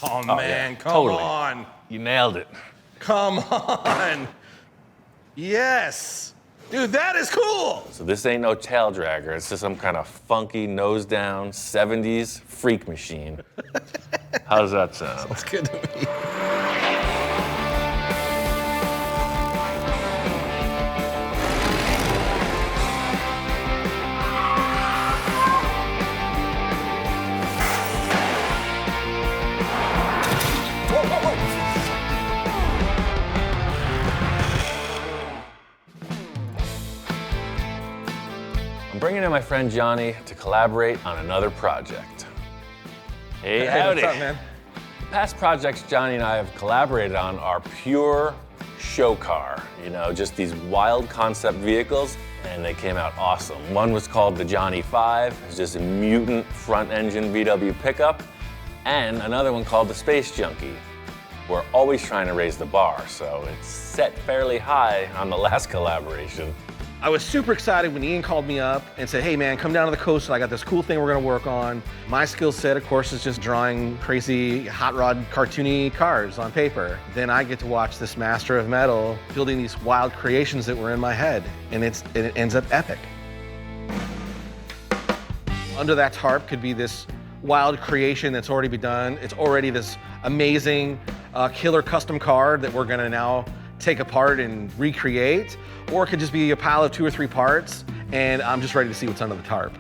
Oh man, yeah, come totally. on. You nailed it. Come on. Yes. Dude, that is cool. So this ain't no tail dragger. It's just some kind of funky, nose down, 70s freak machine. How does that sound? That's good to me. I'm bringing in my friend Johnny to collaborate on another project. Hey, howdy. What's up, man? Past projects Johnny and I have collaborated on are pure show car, you know, just these wild concept vehicles, and they came out awesome. One was called the Johnny 5, it's just a mutant front engine VW pickup, and another one called the Space Junkie. We're always trying to raise the bar, so it's set fairly high on the last collaboration. I was super excited when Ian called me up and said, hey man, come down to the coast. I got this cool thing we're gonna work on. My skill set, of course, is just drawing crazy hot rod cartoony cars on paper. Then I get to watch this master of metal building these wild creations that were in my head, and it ends up epic. Under that tarp could be this wild creation that's already been done. It's already this amazing killer custom car that we're gonna now take apart and recreate, or it could just be a pile of 2 or 3 parts, and I'm just ready to see what's under the tarp.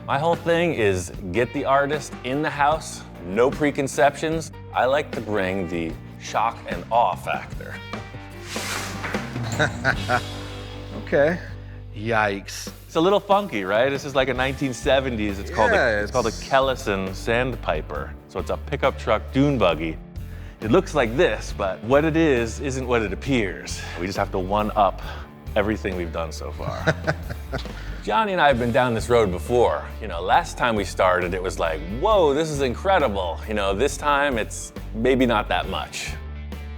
My whole thing is get the artist in the house, no preconceptions. I like to bring the shock and awe factor. Okay. Yikes. It's a little funky, right? This is like a 1970s. It's called a Kellison Sandpiper. So it's a pickup truck dune buggy. It looks like this, but what it is isn't what it appears. We just have to one-up everything we've done so far. Johnny and I have been down this road before. You know, last time we started, it was like, whoa, this is incredible. You know, this time it's maybe not that much.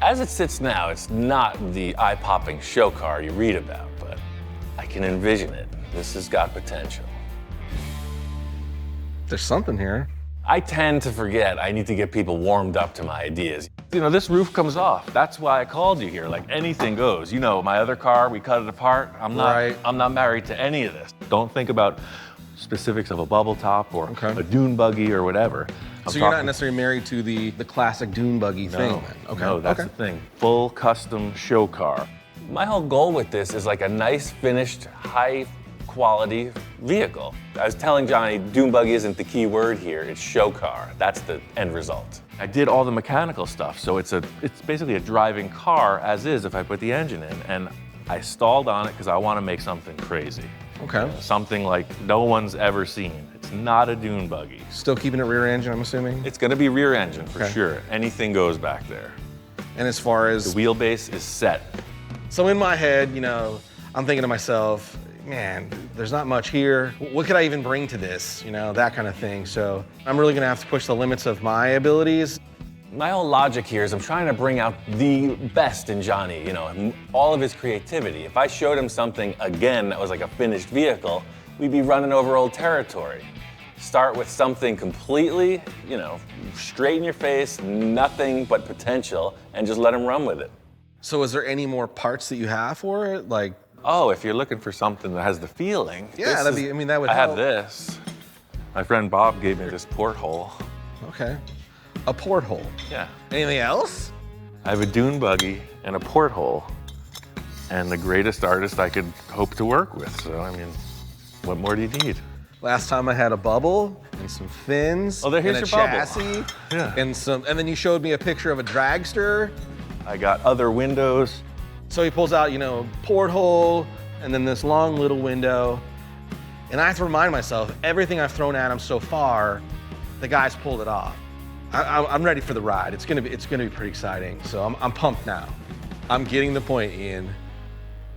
As it sits now, it's not the eye-popping show car you read about, but I can envision it. This has got potential. There's something here. I tend to forget I need to get people warmed up to my ideas. You know, this roof comes off. That's why I called you here. Like, anything goes. You know, my other car, we cut it apart. I'm not married to any of this. Don't think about specifics of a bubble top or a dune buggy or whatever. So you're not necessarily married to the classic dune buggy thing? Okay. No, that's the thing. Full custom show car. My whole goal with this is like a nice finished, high quality vehicle. I was telling Johnny, dune buggy isn't the key word here, it's show car. That's the end result. I did all the mechanical stuff, so it's basically a driving car as is if I put the engine in, and I stalled on it because I want to make something crazy. Okay. Something like no one's ever seen. It's not a dune buggy. Still keeping it rear engine, I'm assuming? It's gonna be rear engine for sure. Anything goes back there. And as far as... The wheelbase is set. So in my head, you know, I'm thinking to myself, man, there's not much here. What could I even bring to this? You know, that kind of thing. So I'm really gonna have to push the limits of my abilities. My whole logic here is I'm trying to bring out the best in Johnny, you know, all of his creativity. If I showed him something again that was like a finished vehicle, we'd be running over old territory. Start with something completely, you know, straight in your face, nothing but potential, and just let him run with it. So is there any more parts that you have for it? Like, oh, if you're looking for something that has the feeling. Yeah, that would I help. have this. My friend Bob gave me this porthole. Okay. A porthole. Yeah. Anything else? I have a dune buggy and a porthole, and the greatest artist I could hope to work with. So, I mean, what more do you need? Last time I had a bubble and some fins. Oh, here's and a your bubble. chassis. Yeah. And then you showed me a picture of a dragster. I got other windows. So he pulls out, you know, porthole, and then this long little window. And I have to remind myself, everything I've thrown at him so far, the guy's pulled it off. I'm ready for the ride. It's gonna be pretty exciting. So I'm pumped now. I'm getting the point, Ian.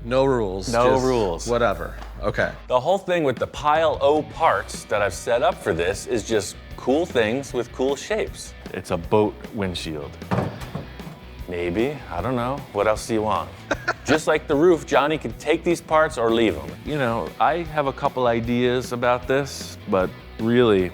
No rules. No rules. Whatever. Okay. The whole thing with the pile O parts that I've set up for this is just cool things with cool shapes. It's a boat windshield. Maybe, I don't know. What else do you want? Just like the roof, Johnny could take these parts or leave them. You know, I have a couple ideas about this, but really,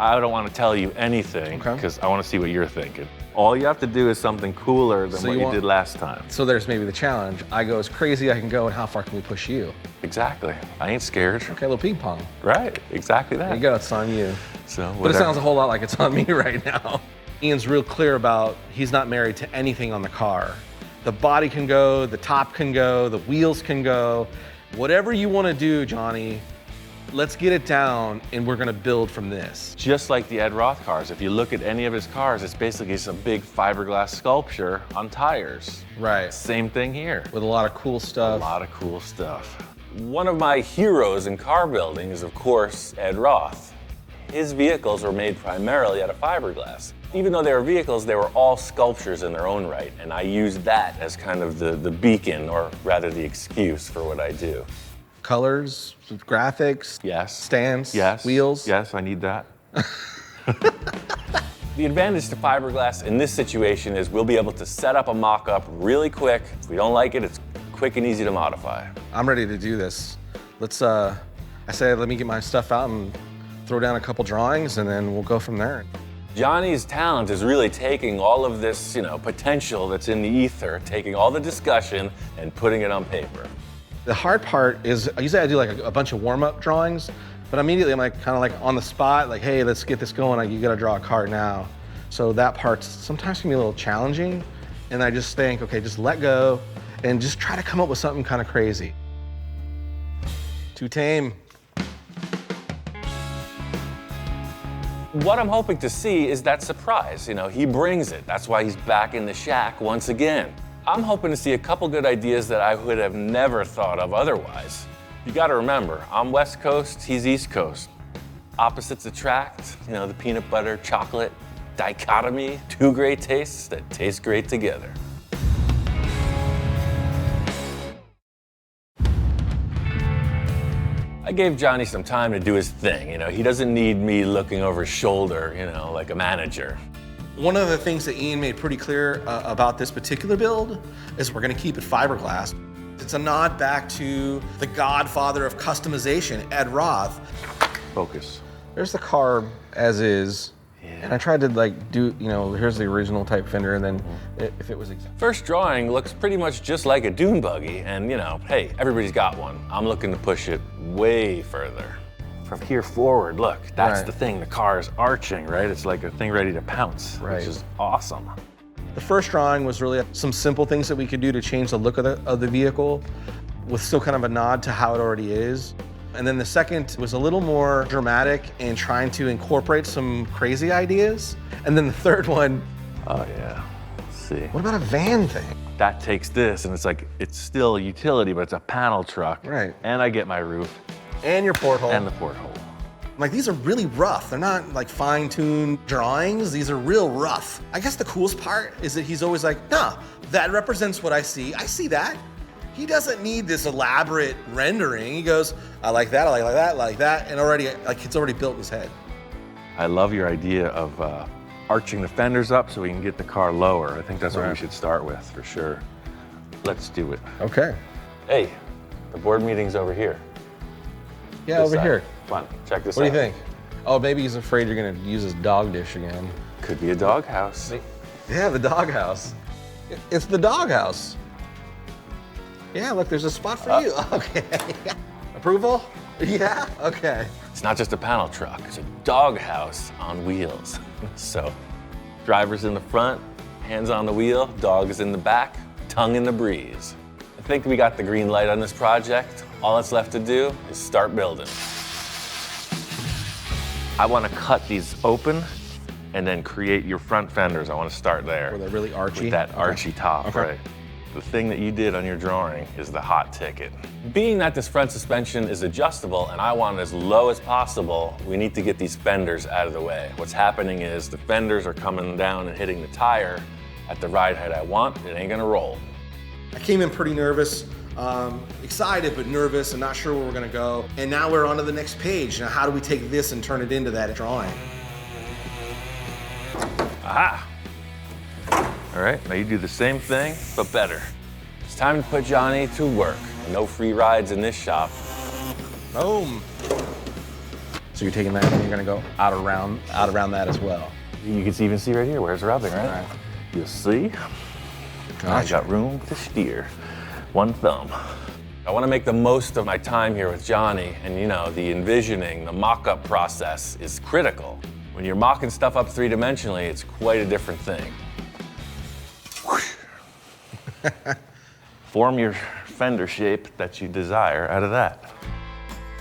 I don't want to tell you anything because I want to see what you're thinking. All you have to do is something cooler than what you did last time. So there's maybe the challenge. I go as crazy I can go, and how far can we push you? Exactly. I ain't scared. Okay, a little ping pong. Right, exactly that. There you go, it's on you. So whatever. But it sounds a whole lot like it's on me right now. Ian's real clear about he's not married to anything on the car. The body can go, the top can go, the wheels can go. Whatever you want to do, Johnny, let's get it down, and we're gonna build from this. Just like the Ed Roth cars, if you look at any of his cars, it's basically just a big fiberglass sculpture on tires. Right. Same thing here. With a lot of cool stuff. A lot of cool stuff. One of my heroes in car building is, of course, Ed Roth. His vehicles were made primarily out of fiberglass. Even though they were vehicles, they were all sculptures in their own right, and I used that as kind of the beacon, or rather the excuse for what I do. Colors, graphics, yes. Stands, yes. Wheels. Yes, I need that. The advantage to fiberglass in this situation is we'll be able to set up a mock-up really quick. If we don't like it, it's quick and easy to modify. I'm ready to do this. Let's, I said, let me get my stuff out and throw down a couple drawings, and then we'll go from there. Johnny's talent is really taking all of this, potential that's in the ether, taking all the discussion and putting it on paper. The hard part is, usually I do like a bunch of warm-up drawings, but immediately I'm like kind of like on the spot, like, hey, let's get this going. Like, you gotta draw a car now. So that part sometimes can be a little challenging. And I just think, okay, just let go and just try to come up with something kind of crazy. Too tame. What I'm hoping to see is that surprise. He brings it. That's why he's back in the shack once again. I'm hoping to see a couple good ideas that I would have never thought of otherwise. You gotta remember, I'm West Coast, he's East Coast. Opposites attract, the peanut butter, chocolate dichotomy, two great tastes that taste great together. I gave Johnny some time to do his thing. He doesn't need me looking over his shoulder, like a manager. One of the things that Ian made pretty clear about this particular build is we're gonna keep it fiberglass. It's a nod back to the godfather of customization, Ed Roth. Focus. There's the car as is. Yeah. And I tried to do, here's the original type Fender, and then if it was exact. First drawing looks pretty much just like a Dune buggy, and hey, everybody's got one. I'm looking to push it way further. From here forward, look, that's the thing, the car is arching, right? It's like a thing ready to pounce, which is awesome. The first drawing was really some simple things that we could do to change the look of the vehicle with still kind of a nod to how it already is. And then the second was a little more dramatic and trying to incorporate some crazy ideas. And then the third one. Oh yeah, let's see. What about a van thing? That takes this, and it's still a utility, but it's a panel truck. Right. And I get my roof. And your porthole. And the porthole. These are really rough. They're not fine-tuned drawings. These are real rough. I guess the coolest part is that he's always like, nah, that represents what I see. I see that. He doesn't need this elaborate rendering. He goes, I like that, I like that, I like that, and it's already built in his head. I love your idea of arching the fenders up so we can get the car lower. I think that's what we should start with, for sure. Let's do it. Okay. Hey, the board meeting's over here. Yeah, over here. Come on, check this out. What do you think? Oh, maybe he's afraid you're gonna use his dog dish again. Could be a doghouse. Yeah, the doghouse. It's the doghouse. Yeah, look, there's a spot for you. Okay. Approval? Yeah? Okay. It's not just a panel truck, it's a doghouse on wheels. So, driver's in the front, hands on the wheel, dog is in the back, tongue in the breeze. I think we got the green light on this project. All that's left to do is start building. I want to cut these open and then create your front fenders. I want to start there. Were they really archy? With that archy top, right? The thing that you did on your drawing is the hot ticket. Being that this front suspension is adjustable and I want it as low as possible, we need to get these fenders out of the way. What's happening is the fenders are coming down and hitting the tire at the ride height I want. It ain't gonna roll. I came in pretty nervous, excited but nervous and not sure where we're gonna go. And now we're on to the next page. Now how do we take this and turn it into that drawing? Aha! All right, now you do the same thing, but better. It's time to put Johnny to work. No free rides in this shop. Boom. So So you're taking that and you're gonna go out around that as well. You can even see right here where it's rubbing, right? Right. You'll see. I got room to steer. One thumb. I want to make the most of my time here with Johnny, and you know, the envisioning, the mock-up process is critical. When you're mocking stuff up three-dimensionally, it's quite a different thing. Form your fender shape that you desire out of that.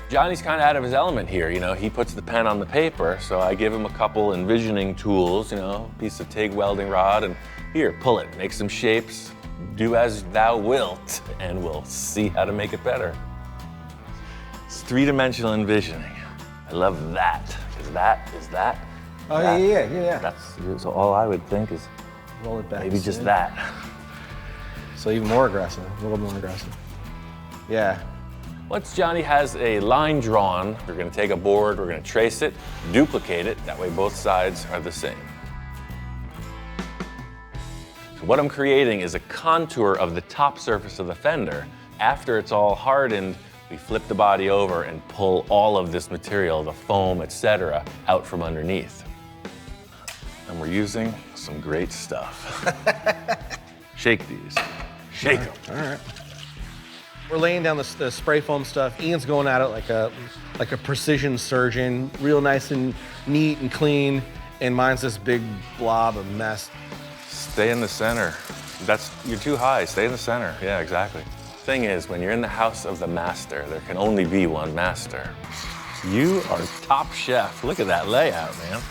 Johnny's kind of out of his element here, you know, he puts the pen on the paper, so I give him a couple envisioning tools, you know, piece of TIG welding rod, and here, pull it, make some shapes, do as thou wilt, and we'll see how to make it better. It's three-dimensional envisioning. I love that. Is that? Oh, that. yeah. That's so all I would think is Roll it back. maybe just that. So even more aggressive, a little more aggressive. Yeah. Once Johnny has a line drawn, we're gonna take a board, we're gonna trace it, duplicate it, that way both sides are the same. So what I'm creating is a contour of the top surface of the fender. After it's all hardened, we flip the body over and pull all of this material, the foam, etc., out from underneath. And we're using some great stuff. Shake these. Shake them. All right. We're laying down the spray foam stuff. Ian's going at it like a precision surgeon, real nice and neat and clean. And mine's this big blob of mess. Stay in the center. You're too high. Stay in the center. Yeah, exactly. Thing is, when you're in the house of the master, there can only be one master. You are top chef. Look at that layout, man.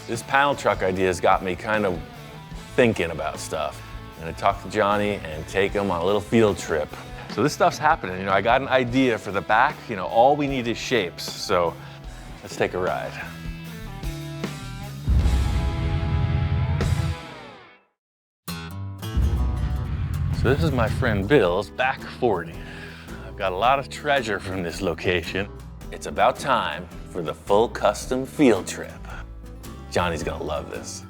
This panel truck idea has got me kind of thinking about stuff. I'm gonna talk to Johnny and take him on a little field trip. So this stuff's happening. You know, I got an idea for the back. You know, all we need is shapes. So let's take a ride. So this is my friend Bill's back 40. I've got a lot of treasure from this location. It's about time for the full custom field trip. Johnny's gonna love this.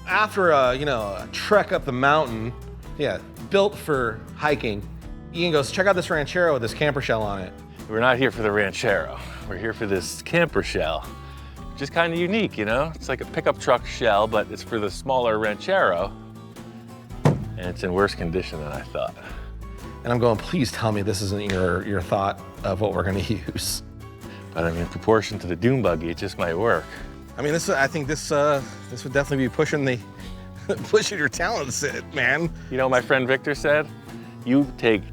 After a trek up the mountain, built for hiking, Ian goes, check out this ranchero with this camper shell on it. We're not here for the ranchero. We're here for this camper shell, which is kind of unique, you know? It's like a pickup truck shell, but it's for the smaller ranchero, and it's in worse condition than I thought. And I'm going, please tell me this isn't your thought of what we're gonna use. But I mean, in proportion to the Dune Buggy, it just might work. I mean, I think this would definitely be pushing your talents, man. You know what my friend Victor said? You take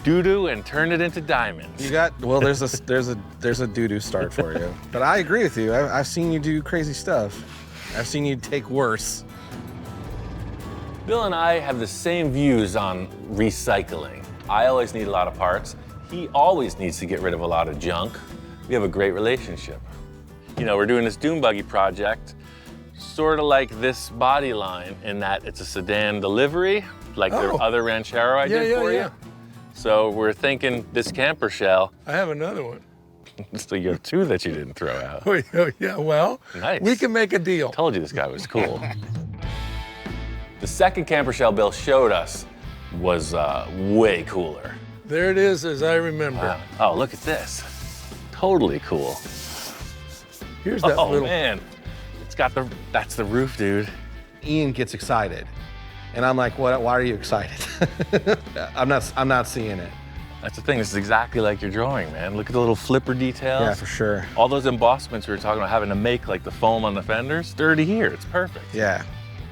doo-doo and turn it into diamonds. There's a doo-doo start for you. But I agree with you. I've seen you do crazy stuff. I've seen you take worse. Bill and I have the same views on recycling. I always need a lot of parts. He always needs to get rid of a lot of junk. We have a great relationship. You know, we're doing this Dune Buggy project, sort of like this body line in that it's a sedan delivery, like the other Ranchero I did for you. So we're thinking this camper shell. I have another one. So you have two that you didn't throw out. Oh, yeah, well, nice. We can make a deal. Told you this guy was cool. The second camper shell Bill showed us was way cooler. There it is, as I remember. Wow. Oh, look at this. Totally cool. Here's that little... Oh, man. That's the roof, dude. Ian gets excited. And I'm like, what? Why are you excited? I'm not seeing it. That's the thing. This is exactly like your drawing, man. Look at the little flipper details. Yeah, for sure. All those embossments we were talking about having to make, like the foam on the fenders, they're already here. It's perfect. Yeah.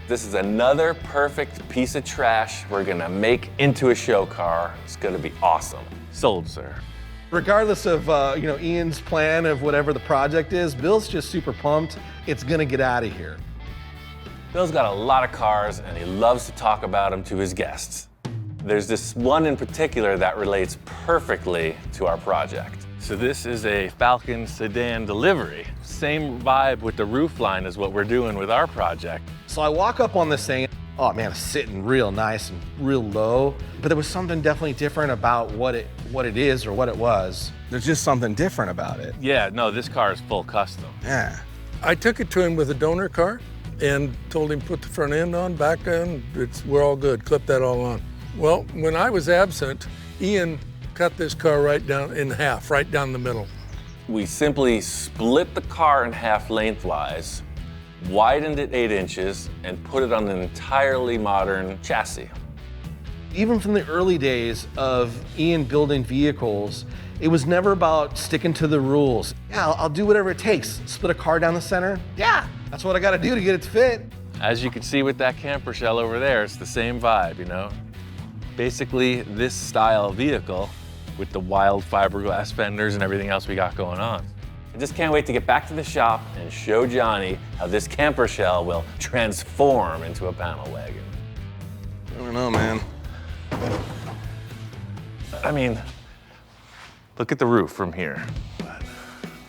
This is another perfect piece of trash we're gonna make into a show car. It's gonna be awesome. Sold, sir. Regardless of Ian's plan of whatever the project is, Bill's just super pumped. It's gonna get out of here. Bill's got a lot of cars and he loves to talk about them to his guests. There's this one in particular that relates perfectly to our project. So this is a Falcon sedan delivery. Same vibe with the roof line as what we're doing with our project. So I walk up on this thing, oh man, it's sitting real nice and real low, but there was something definitely different about what it is or what it was. There's just something different about it. Yeah, no, this car is full custom. Yeah. I took it to him with a donor car and told him put the front end on, back end, we're all good, clip that all on. Well, when I was absent, Ian cut this car right down in half, right down the middle. We simply split the car in half lengthwise, widened it 8 inches, and put it on an entirely modern chassis. Even from the early days of Ian building vehicles, it was never about sticking to the rules. Yeah, I'll do whatever it takes. Split a car down the center? Yeah, that's what I gotta do to get it to fit. As you can see with that camper shell over there, it's the same vibe, you know? Basically, this style vehicle with the wild fiberglass fenders and everything else we got going on. I just can't wait to get back to the shop and show Johnny how this camper shell will transform into a panel wagon. I don't know, man. I mean, look at the roof from here.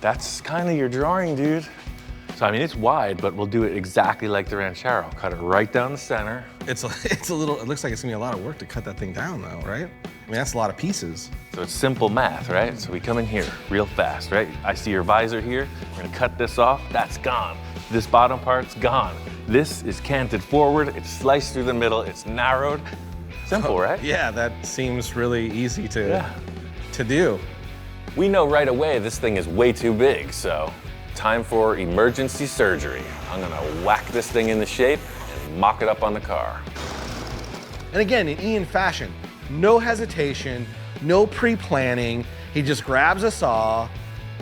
That's kind of your drawing, dude. So, I mean, it's wide, but we'll do it exactly like the Ranchero. Cut it right down the center. It's a little, it looks like it's gonna be a lot of work to cut that thing down though, right? I mean, that's a lot of pieces. So it's simple math, right? So we come in here real fast, right? I see your visor here. We're gonna cut this off, that's gone. This bottom part's gone. This is canted forward, it's sliced through the middle, it's narrowed. Simple, right? Yeah, that seems really easy to do. We know right away this thing is way too big, so time for emergency surgery. I'm gonna whack this thing into shape and mock it up on the car. And again, in Ian fashion, no hesitation, no pre-planning. He just grabs a saw.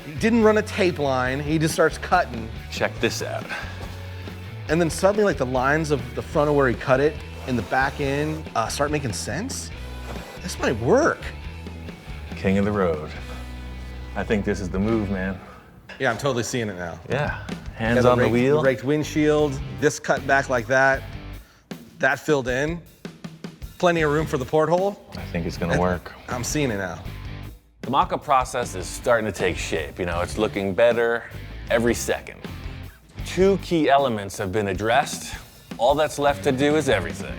He didn't run a tape line. He just starts cutting. Check this out. And then suddenly, like the lines of the front of where he cut it and the back end start making sense. This might work. King of the road. I think this is the move, man. Yeah, I'm totally seeing it now. Yeah, hands on the wheel. Raked windshield, this cut back like that, that filled in. Plenty of room for the porthole. I think it's gonna work. I'm seeing it now. The mock-up process is starting to take shape. You know, it's looking better every second. 2 key elements have been addressed. All that's left to do is everything.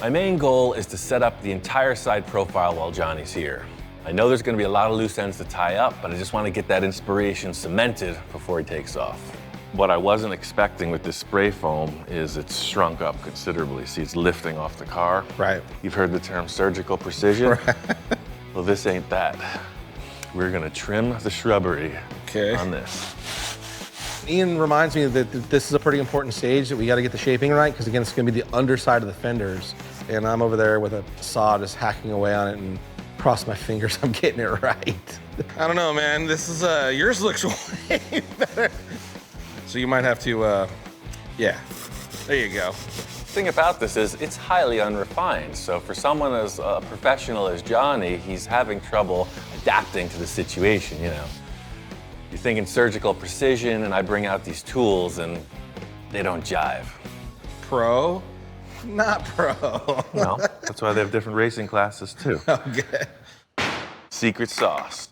My main goal is to set up the entire side profile while Johnny's here. I know there's gonna be a lot of loose ends to tie up, but I just wanna get that inspiration cemented before he takes off. What I wasn't expecting with this spray foam is it's shrunk up considerably. See, it's lifting off the car. Right. You've heard the term surgical precision. Right. Well, this ain't that. We're gonna trim the shrubbery on this. Ian reminds me that this is a pretty important stage that we gotta get the shaping right, because again, it's gonna be the underside of the fenders. And I'm over there with a saw just hacking away on it, and cross my fingers I'm getting it right. I don't know, man. This is, yours looks way better. So you might have to, yeah, there you go. The thing about this is it's highly unrefined. So for someone as professional as Johnny, he's having trouble adapting to the situation, you know. You're thinking surgical precision, and I bring out these tools and they don't jive. Pro? Not pro. No, that's why they have different racing classes too. Okay. Secret sauce.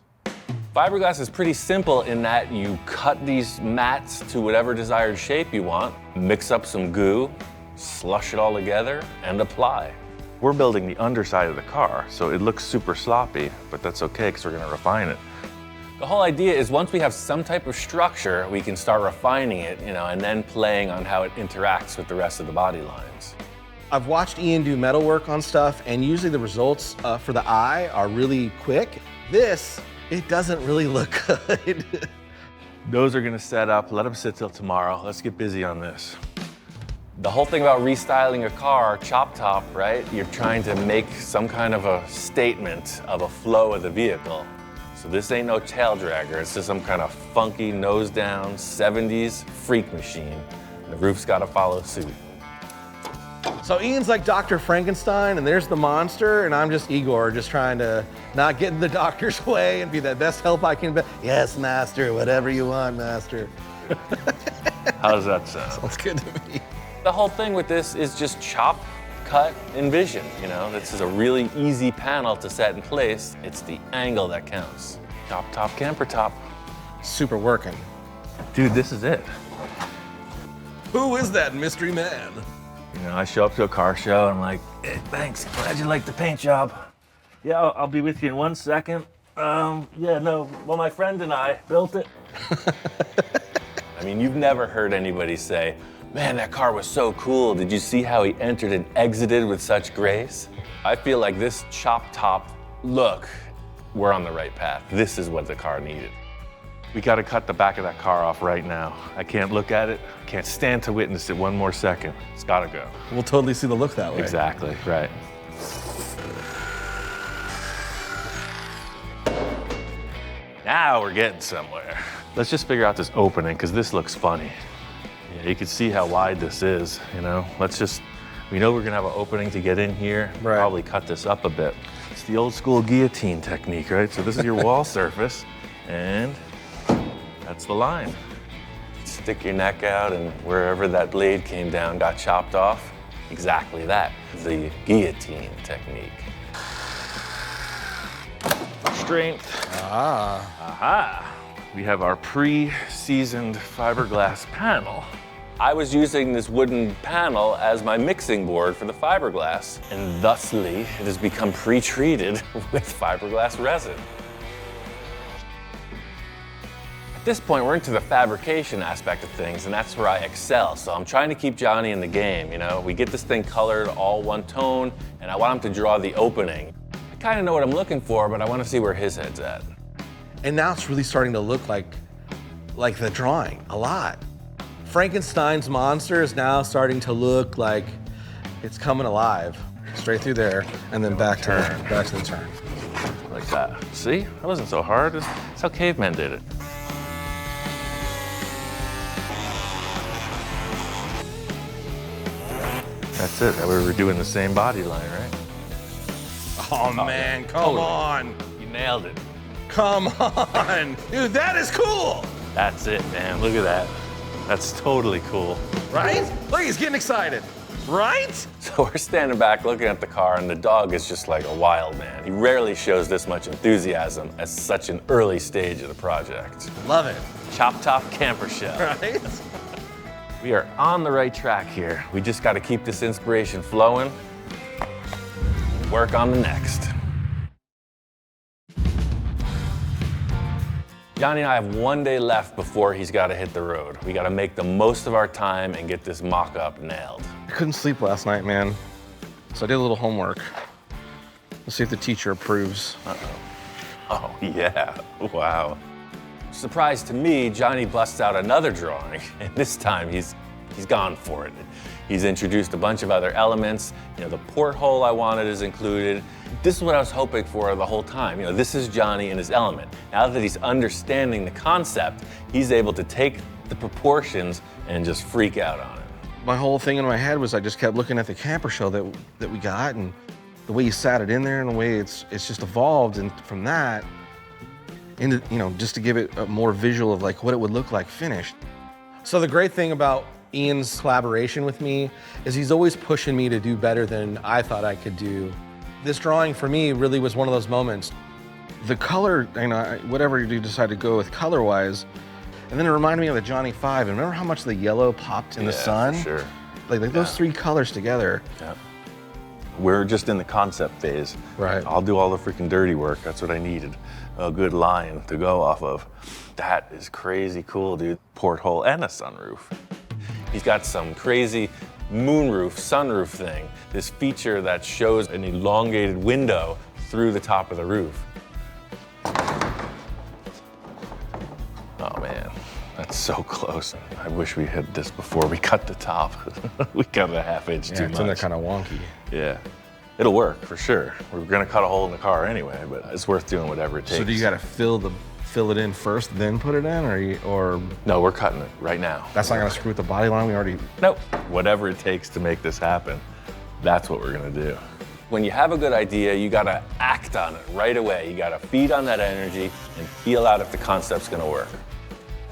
Fiberglass is pretty simple in that you cut these mats to whatever desired shape you want, mix up some goo, slush it all together, and apply. We're building the underside of the car, so it looks super sloppy, but that's okay because we're gonna refine it. The whole idea is once we have some type of structure, we can start refining it, you know, and then playing on how it interacts with the rest of the body lines. I've watched Ian do metalwork on stuff, and usually the results for the eye are really quick. This, it doesn't really look good. Those are gonna set up, let them sit till tomorrow. Let's get busy on this. The whole thing about restyling a car, chop top, right? You're trying to make some kind of a statement of a flow of the vehicle. So this ain't no tail dragger, it's just some kind of funky nose down 70s freak machine. And the roof's gotta follow suit. So Ian's like Dr. Frankenstein, and there's the monster, and I'm just Igor, just trying to not get in the doctor's way and be the best help I can be. Yes, master, whatever you want, master. How does that sound? Sounds good to me. The whole thing with this is just chop, cut, envision, you know? This is a really easy panel to set in place. It's the angle that counts. Top, top, camper top. Super working. Dude, this is it. Who is that mystery man? You know, I show up to a car show and I'm like, hey, thanks, glad you like the paint job. Yeah, I'll be with you in 1 second. Yeah, no, well, my friend and I built it. I mean, you've never heard anybody say, man, that car was so cool. Did you see how he entered and exited with such grace? I feel like this chop top look, we're on the right path. This is what the car needed. We got to cut the back of that car off right now. I can't look at it. I can't stand to witness it one more second. It's got to go. We'll totally see the look that way. Exactly, right. Now we're getting somewhere. Let's just figure out this opening, because this looks funny. Yeah, you can see how wide this is, you know? We know we're gonna have an opening to get in here. Right. Probably cut this up a bit. It's the old school guillotine technique, right? So this is your wall surface, and that's the line. Stick your neck out, and wherever that blade came down got chopped off. Exactly that, the guillotine technique. Strength. Aha. We have our pre-seasoned fiberglass panel. I was using this wooden panel as my mixing board for the fiberglass, and thusly it has become pre-treated with fiberglass resin. At this point, we're into the fabrication aspect of things, and that's where I excel. So I'm trying to keep Johnny in the game, you know? We get this thing colored all one tone, and I want him to draw the opening. I kind of know what I'm looking for, but I want to see where his head's at. And now it's really starting to look like the drawing a lot. Frankenstein's monster is now starting to look like it's coming alive. Straight through there, and then back to the turn. Like that. See? That wasn't so hard. That's how cavemen did it. That's it. We were doing the same body line, right? Oh man, come on. You nailed it. Come on. Dude, that is cool. That's it, man. Look at that. That's totally cool. Right? Look, he's getting excited. Right? So we're standing back looking at the car, and the dog is just like a wild man. He rarely shows this much enthusiasm at such an early stage of the project. Love it. Chop top camper shell. Right? We are on the right track here. We just got to keep this inspiration flowing and work on the next. Johnny and I have one day left before he's got to hit the road. We got to make the most of our time and get this mock-up nailed. I couldn't sleep last night, man. So I did a little homework. Let's see if the teacher approves. Oh, yeah. Wow. Surprise to me, Johnny busts out another drawing, and this time he's gone for it. He's introduced a bunch of other elements. You know, the porthole I wanted is included. This is what I was hoping for the whole time. You know, this is Johnny in his element. Now that he's understanding the concept, he's able to take the proportions and just freak out on it. My whole thing in my head was I just kept looking at the camper shell that we got, and the way you sat it in there and the way it's just evolved, and from that into, you know, just to give it a more visual of like what it would look like finished. So the great thing about Ian's collaboration with me is he's always pushing me to do better than I thought I could do. This drawing for me really was one of those moments. The color, you know, whatever you decide to go with color-wise, and then it reminded me of the Johnny 5. And remember how much the yellow popped in the sun? For sure. Like those three colors together. Yeah. We're just in the concept phase. Right. I'll do all the freaking dirty work. That's what I needed. A good line to go off of. That is crazy cool, dude. Porthole and a sunroof. He's got some crazy moonroof, sunroof thing. This feature that shows an elongated window through the top of the roof. Oh man, that's so close. I wish we had this before we cut the top. We cut it a half-inch too much. It's in there kind of wonky. Yeah, it'll work for sure. We're gonna cut a hole in the car anyway, but it's worth doing whatever it takes. So do you got to fill it in first, then put it in, or No, we're cutting it right now. that's not gonna screw with the body line? We already. Nope. Whatever it takes to make this happen, that's what we're gonna do. When you have a good idea, you gotta act on it right away. You gotta feed on that energy and feel out if the concept's gonna work.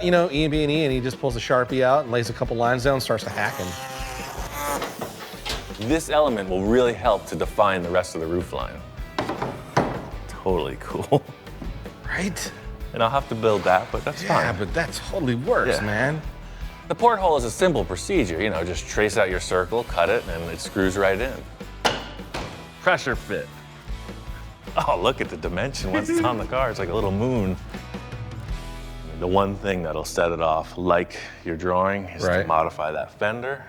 You know, Ian being Ian, he just pulls a Sharpie out and lays a couple lines down and starts to hacking. This element will really help to define the rest of the roof line. Totally cool. Right? And I'll have to build that, but that's fine. Yeah, but that totally works, Yeah. man. The porthole is a simple procedure, you know, just trace out your circle, cut it, and it screws right in. Pressure fit. Oh, look at the dimension once it's on the car. It's like a little moon. The one thing that'll set it off, like your drawing, is to modify that fender.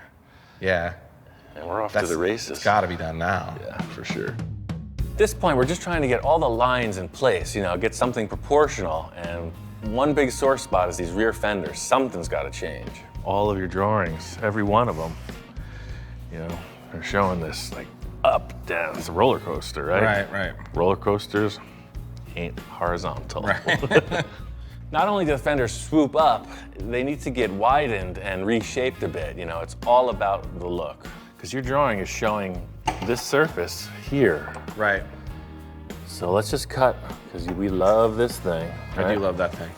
Yeah. And we're off to the races. It's gotta be done now. Yeah, for sure. At this point, we're just trying to get all the lines in place, you know, get something proportional. And one big sore spot is these rear fenders. Something's got to change. All of your drawings, every one of them, you know, are showing this like up, down. It's a roller coaster, right? Right. Roller coasters ain't horizontal. Right. Not only do the fenders swoop up, they need to get widened and reshaped a bit. You know, it's all about the look. Because your drawing is showing this surface here. Right. So let's just cut, because we love this thing. Right? I do love that thing.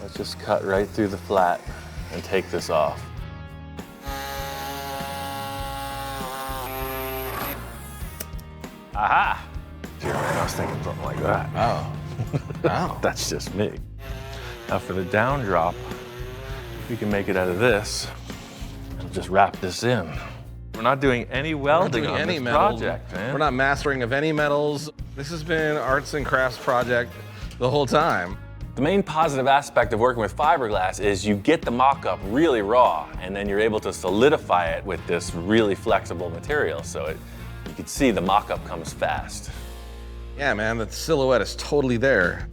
Let's just cut right through the flat and take this off. Aha! See, I was thinking something like that. Oh. Wow. That's just me. Now for the down drop, we can make it out of this and just wrap this in. We're not doing any welding on this project, man. We're not mastering of any metals. This has been arts and crafts project the whole time. The main positive aspect of working with fiberglass is you get the mock-up really raw, and then you're able to solidify it with this really flexible material. So you can see the mock-up comes fast. Yeah, man, the silhouette is totally there.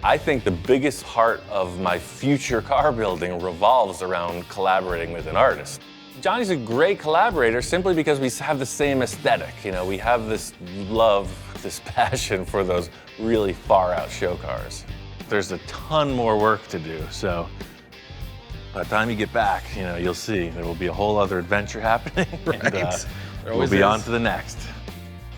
I think the biggest heart of my future car building revolves around collaborating with an artist. Johnny's a great collaborator simply because we have the same aesthetic. You know, we have this love, this passion for those really far out show cars. There's a ton more work to do, so by the time you get back, you know, you'll see there will be a whole other adventure happening. Right. And, we'll be on to the next.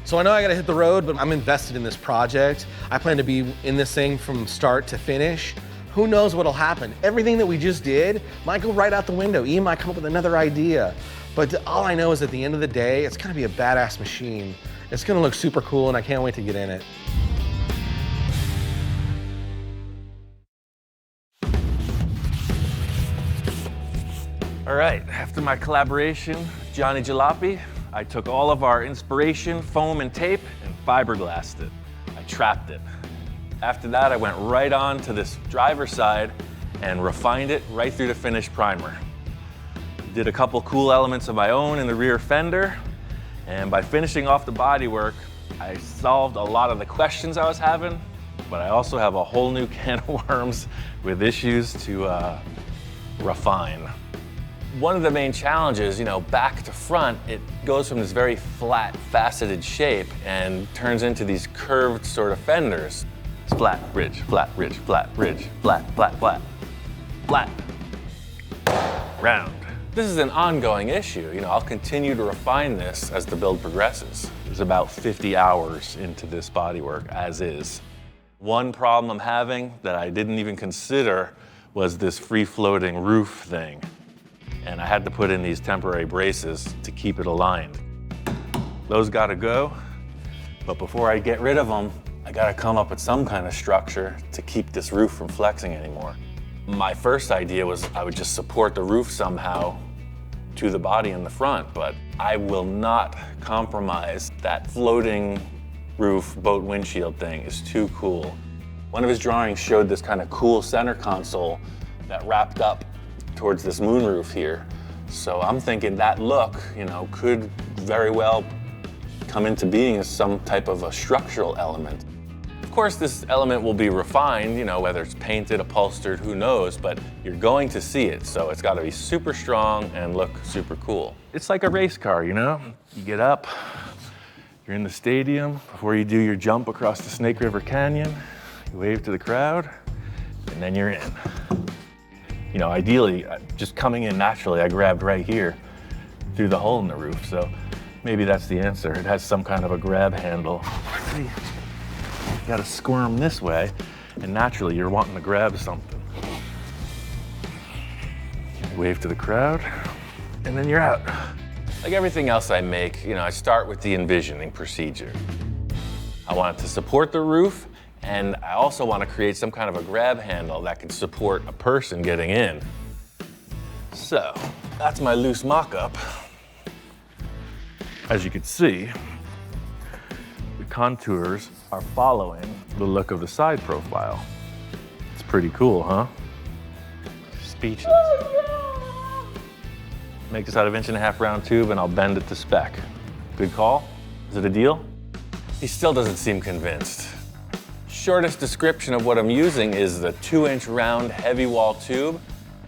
So I know I gotta hit the road, but I'm invested in this project. I plan to be in this thing from start to finish. Who knows what'll happen? Everything that we just did might go right out the window. Ian might come up with another idea. But all I know is at the end of the day, it's gonna be a badass machine. It's gonna look super cool, and I can't wait to get in it. All right, after my collaboration with Johnny Jalopy, I took all of our inspiration, foam and tape, and fiberglassed it. I trapped it. After that, I went right on to this driver's side and refined it right through to finished primer. Did a couple cool elements of my own in the rear fender, and by finishing off the bodywork, I solved a lot of the questions I was having, but I also have a whole new can of worms with issues to refine. One of the main challenges, you know, back to front, it goes from this very flat, faceted shape and turns into these curved sort of fenders. It's flat, ridge, flat, ridge, flat, ridge, flat, flat, flat, flat, round. This is an ongoing issue. You know, I'll continue to refine this as the build progresses. There's about 50 hours into this bodywork as is. One problem I'm having that I didn't even consider was this free-floating roof thing. And I had to put in these temporary braces to keep it aligned. Those gotta go, but before I get rid of them, I gotta come up with some kind of structure to keep this roof from flexing anymore. My first idea was I would just support the roof somehow to the body in the front, but I will not compromise that floating roof boat windshield thing. Is too cool. One of his drawings showed this kind of cool center console that wrapped up towards this moonroof here. So I'm thinking that look, you know, could very well come into being as some type of a structural element. Of course, this element will be refined, you know, whether it's painted, upholstered, who knows, but you're going to see it, so it's gotta be super strong and look super cool. It's like a race car, you know? You get up, you're in the stadium, before you do your jump across the Snake River Canyon, you wave to the crowd, and then you're in. You know, ideally, just coming in naturally, I grabbed right here through the hole in the roof, so maybe that's the answer. It has some kind of a grab handle. See, you gotta squirm this way, and naturally you're wanting to grab something. Wave to the crowd, and then you're out. Like everything else I make, you know, I start with the envisioning procedure. I want it to support the roof, and I also want to create some kind of a grab handle that can support a person getting in. So, that's my loose mock-up. As you can see, the contours are following the look of the side profile. It's pretty cool, huh? Speechless. Make this out of 1.5-inch round tube and I'll bend it to spec. Good call? Is it a deal? He still doesn't seem convinced. Shortest description of what I'm using is the 2-inch round heavy wall tube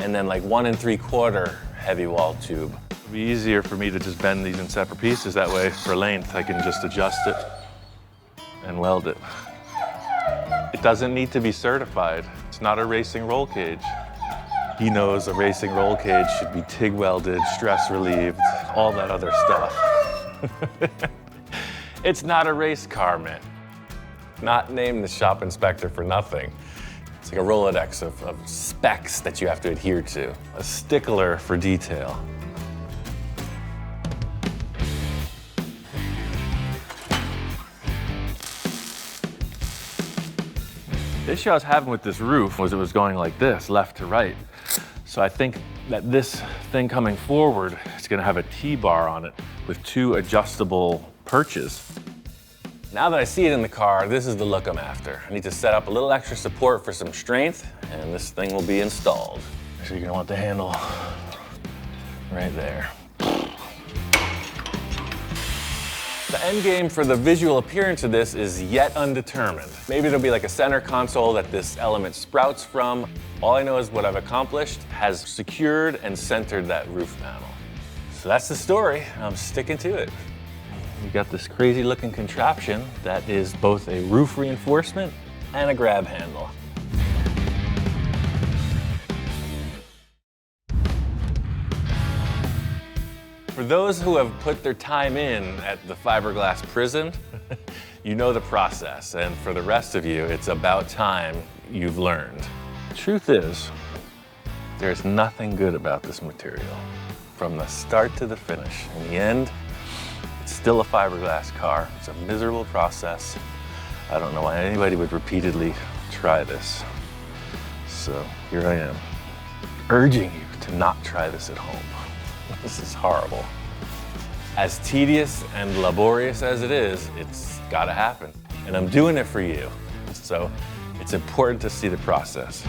and then like 1 3/4 heavy wall tube. It'd be easier for me to just bend these in separate pieces. That way, for length, I can just adjust it and weld it. It doesn't need to be certified. It's not a racing roll cage. He knows a racing roll cage should be TIG welded, stress relieved, all that other stuff. It's not a race car, man. Not named the shop inspector for nothing. It's like a Rolodex of specs that you have to adhere to. A stickler for detail. The issue I was having with this roof was it was going like this, left to right. So I think that this thing coming forward is gonna have a T-bar on it with 2 adjustable perches. Now that I see it in the car, this is the look I'm after. I need to set up a little extra support for some strength, and this thing will be installed. So you're gonna want the handle right there. The end game for the visual appearance of this is yet undetermined. Maybe there'll be like a center console that this element sprouts from. All I know is what I've accomplished has secured and centered that roof panel. So that's the story. I'm sticking to it. We got this crazy looking contraption that is both a roof reinforcement and a grab handle. For those who have put their time in at the fiberglass prison, you know the process. And for the rest of you, it's about time you've learned. The truth is, there's nothing good about this material. From the start to the finish. In the end, it's still a fiberglass car. It's a miserable process. I don't know why anybody would repeatedly try this. So here I am, urging you to not try this at home. This is horrible. As tedious and laborious as it is, it's gotta happen. And I'm doing it for you. So it's important to see the process.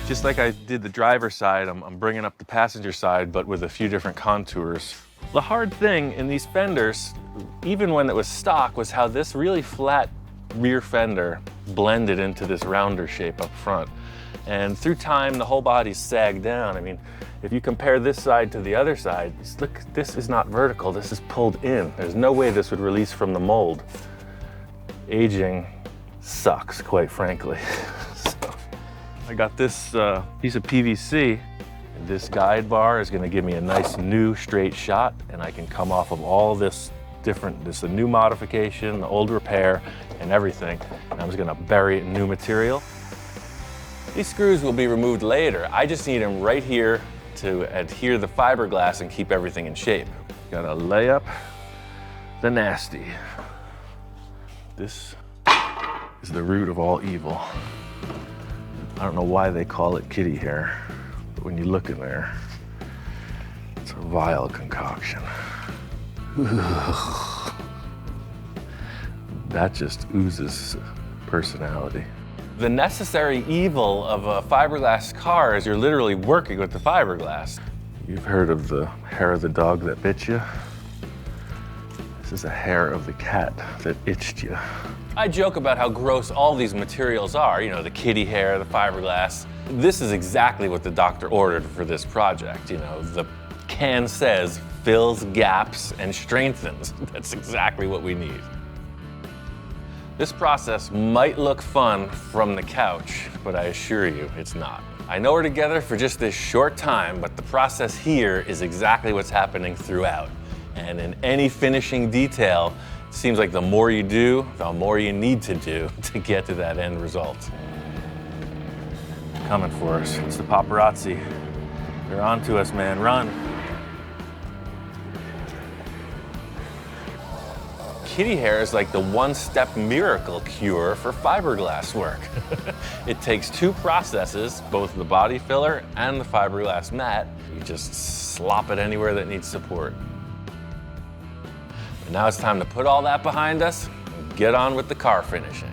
Just like I did the driver's side, I'm bringing up the passenger side, but with a few different contours. The hard thing in these fenders, even when it was stock, was how this really flat rear fender blended into this rounder shape up front. And through time, the whole body's sagged down. I mean, if you compare this side to the other side, look, this is not vertical, this is pulled in. There's no way this would release from the mold. Aging sucks, quite frankly. So, I got this piece of PVC. This guide bar is gonna give me a nice new straight shot, and I can come off of all this a new modification, the old repair, and everything. And I'm just gonna bury it in new material. These screws will be removed later. I just need them right here to adhere the fiberglass and keep everything in shape. Gotta lay up the nasty. This is the root of all evil. I don't know why they call it kitty hair, but when you look in there, it's a vile concoction. That just oozes personality. The necessary evil of a fiberglass car is you're literally working with the fiberglass. You've heard of the hair of the dog that bit you? This is a hair of the cat that itched you. I joke about how gross all these materials are, you know, the kitty hair, the fiberglass. This is exactly what the doctor ordered for this project. You know, the can says fills gaps and strengthens. That's exactly what we need. This process might look fun from the couch, but I assure you it's not. I know we're together for just this short time, but the process here is exactly what's happening throughout. And in any finishing detail, it seems like the more you do, the more you need to do to get to that end result. They're coming for us. It's the paparazzi. They're on to us, man. Run. Kitty hair is like the one-step miracle cure for fiberglass work. It takes 2 processes, both the body filler and the fiberglass mat. You just slop it anywhere that needs support. And now it's time to put all that behind us and get on with the car finishing.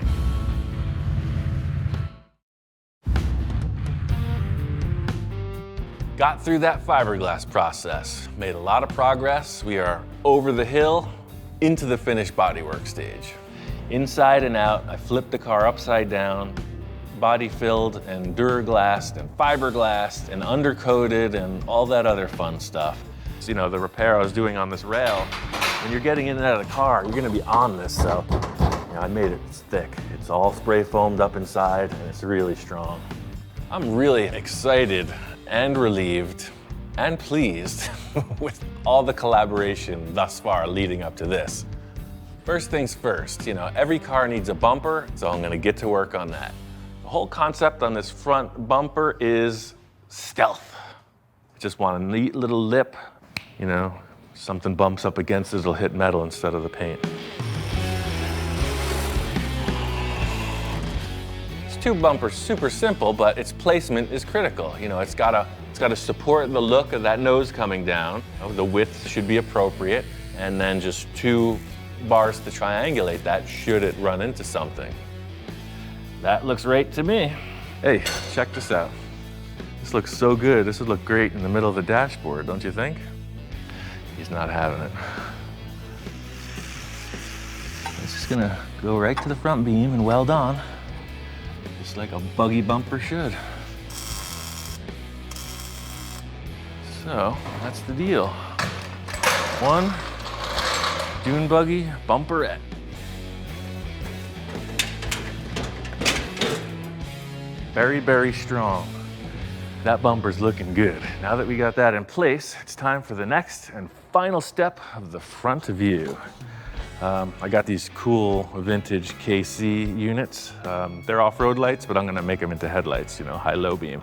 Got through that fiberglass process, made a lot of progress. We are over the hill into the finished bodywork stage. Inside and out, I flipped the car upside down, body filled and Duraglassed and fiberglassed and undercoated and all that other fun stuff. So, you know, the repair I was doing on this rail, when you're getting in and out of the car, you're gonna be on this, so you know, I made it thick. It's all spray foamed up inside and it's really strong. I'm really excited and relieved and pleased with all the collaboration thus far leading up to this. First things first, you know, every car needs a bumper, so I'm gonna get to work on that. The whole concept on this front bumper is stealth. I just want a neat little lip, you know, something bumps up against it, it'll hit metal instead of the paint. This tube bumper's super simple, but its placement is critical. You know, it's gotta support the look of that nose coming down. You know, the width should be appropriate, and then just 2 bars to triangulate that should it run into something. That looks right to me. Hey, check this out. This looks so good. This would look great in the middle of the dashboard, don't you think? He's not having it. It's just gonna go right to the front beam and weld on, just like a buggy bumper should. So, that's the deal. 1 Dune buggy bumperette. Very, very strong. That bumper's looking good. Now that we got that in place, it's time for the next and final step of the front view. I got these cool vintage KC units. They're off-road lights, but I'm gonna make them into headlights, you know, high-low beam.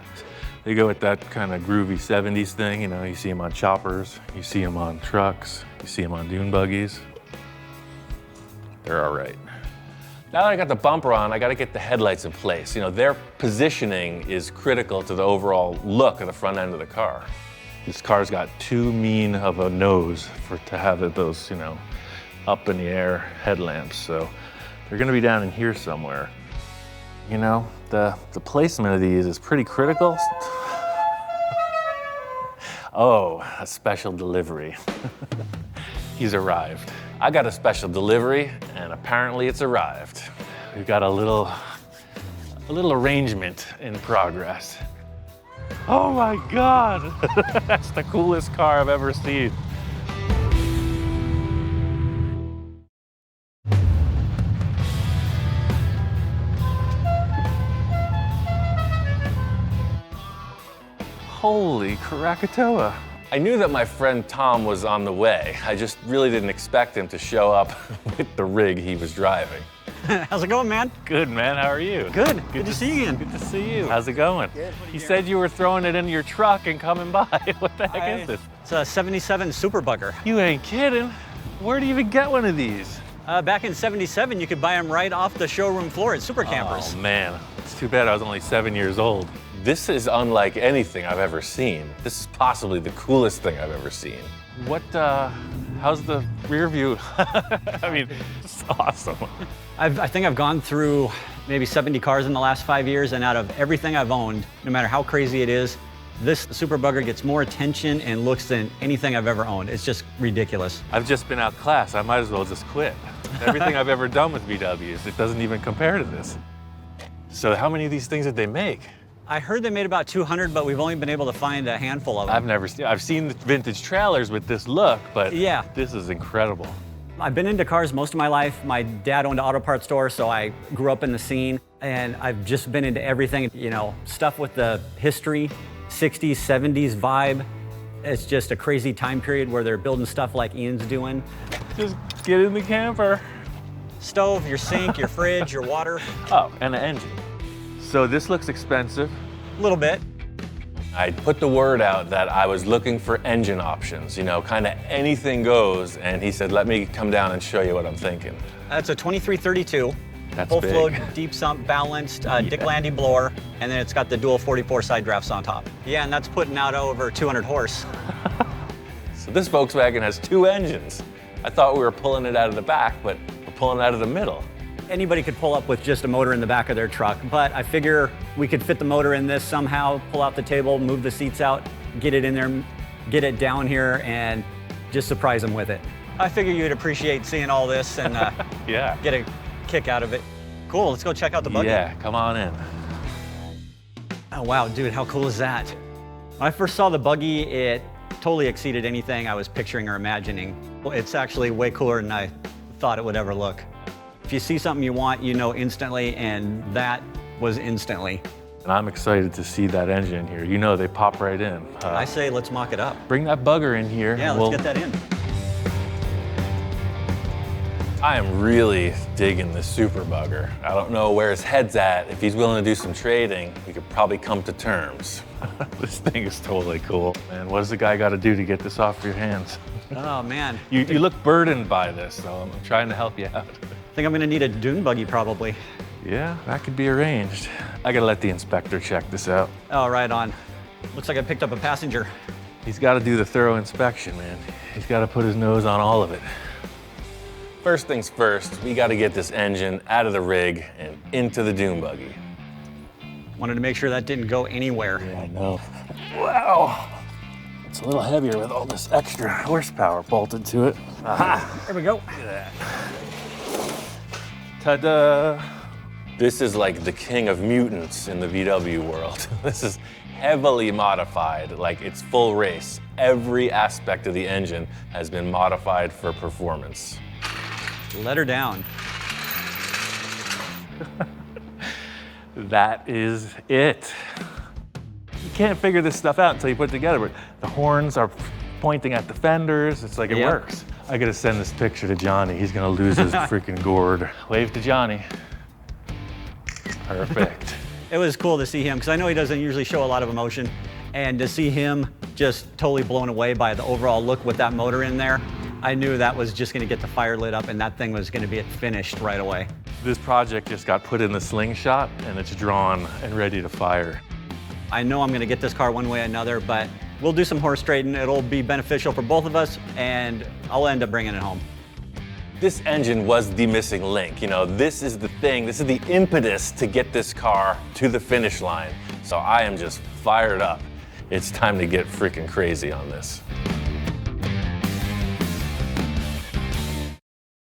They go with that kind of groovy 70s thing, you know, you see them on choppers, you see them on trucks, you see them on dune buggies. They're all right. Now that I got the bumper on, I got to get the headlights in place. You know, their positioning is critical to the overall look of the front end of the car. This car's got too mean of a nose to have those, you know, up in the air headlamps. So they're going to be down in here somewhere. You know, the placement of these is pretty critical. Oh, a special delivery. He's arrived. I got a special delivery, and apparently it's arrived. We've got a little arrangement in progress. Oh my God, that's the coolest car I've ever seen. Holy Krakatoa. I knew that my friend Tom was on the way. I just really didn't expect him to show up with the rig he was driving. How's it going, man? Good, man. How are you? Good. Good to see you again. Good to see you. How's it going? Good. You said you were throwing it into your truck and coming by. What the heck is this? It's a 77 Super Bugger. You ain't kidding. Where do you even get one of these? Back in 77, you could buy them right off the showroom floor at Super Campers. Oh, man. It's too bad I was only 7 years old. This is unlike anything I've ever seen. This is possibly the coolest thing I've ever seen. What, how's the rear view? I mean, it's awesome. I think I've gone through maybe 70 cars in the last 5 years, and out of everything I've owned, no matter how crazy it is, this Super Bugger gets more attention and looks than anything I've ever owned. It's just ridiculous. I've just been outclassed. I might as well just quit. Everything I've ever done with VWs, it doesn't even compare to this. So how many of these things did they make? I heard they made about 200, but we've only been able to find a handful of them. I've seen the vintage trailers with this look, but yeah, this is incredible. I've been into cars most of my life. My dad owned an auto parts store, so I grew up in the scene, and I've just been into everything, you know, stuff with the history, 60s, 70s vibe. It's just a crazy time period where they're building stuff like Ian's doing. Just get in the camper. Stove, your sink, your fridge, your water. Oh, and an engine. So this looks expensive. A little bit. I put the word out that I was looking for engine options, you know, kind of anything goes, and he said, let me come down and show you what I'm thinking. That's a 2332. That's full big. flow, deep sump, balanced, Dick Landy blower, and then it's got the dual 44 side drafts on top. Yeah, and that's putting out over 200 horse. So this Volkswagen has 2 engines. I thought we were pulling it out of the back, but we're pulling it out of the middle. Anybody could pull up with just a motor in the back of their truck, but I figure we could fit the motor in this somehow, pull out the table, move the seats out, get it in there, get it down here, and just surprise them with it. I figure you'd appreciate seeing all this and Yeah. get a kick out of it. Cool, let's go check out the Buggy. Yeah, come on in. Oh wow, dude, how cool is that? When I first saw the Buggy, it totally exceeded anything I was picturing or imagining. It's actually way cooler than I thought it would ever look. If you see something you want, you know instantly, and that was instantly. And I'm excited to see that engine here. You know, they pop right in. I say let's mock it up. Bring that bugger in here. Yeah, let's get that in. I am really digging the Super Bugger. I don't know where his head's at. If he's willing to do some trading, we could probably come to terms. This thing is totally cool. Man, what does the guy got to do to get this off your hands? Oh man. You look burdened by this, so I'm trying to help you out. I think I'm gonna need a Dune Buggy probably. Yeah, that could be arranged. I gotta let the inspector check this out. Oh, right on. Looks like I picked up a passenger. He's gotta do the thorough inspection, man. He's gotta put his nose on all of it. First things first, we gotta get this engine out of the rig and into the Dune Buggy. Wanted to make sure that didn't go anywhere. Yeah, I know. Wow. It's a little heavier with all this extra horsepower bolted to it. Aha! There we go. Look at that. Ta-da! This is like the king of mutants in the VW world. This is heavily modified, like it's full race. Every aspect of the engine has been modified for performance. Let her down. That is it. You can't figure this stuff out until you put it together, but the horns are pointing at the fenders. It's like it Yep. works. I gotta send this picture to Johnny. He's gonna lose his freaking gourd. Wave to Johnny. Perfect. It was cool to see him, because I know he doesn't usually show a lot of emotion, and to see him just totally blown away by the overall look with that motor in there, I knew that was just gonna get the fire lit up and that thing was gonna be finished right away. This project just got put in the slingshot and it's drawn and ready to fire. I know I'm gonna get this car one way or another, but we'll do some horse trading. It'll be beneficial for both of us, and I'll end up bringing it home. This engine was the missing link. You know, this is the thing, this is the impetus to get this car to the finish line. So I am just fired up. It's time to get freaking crazy on this.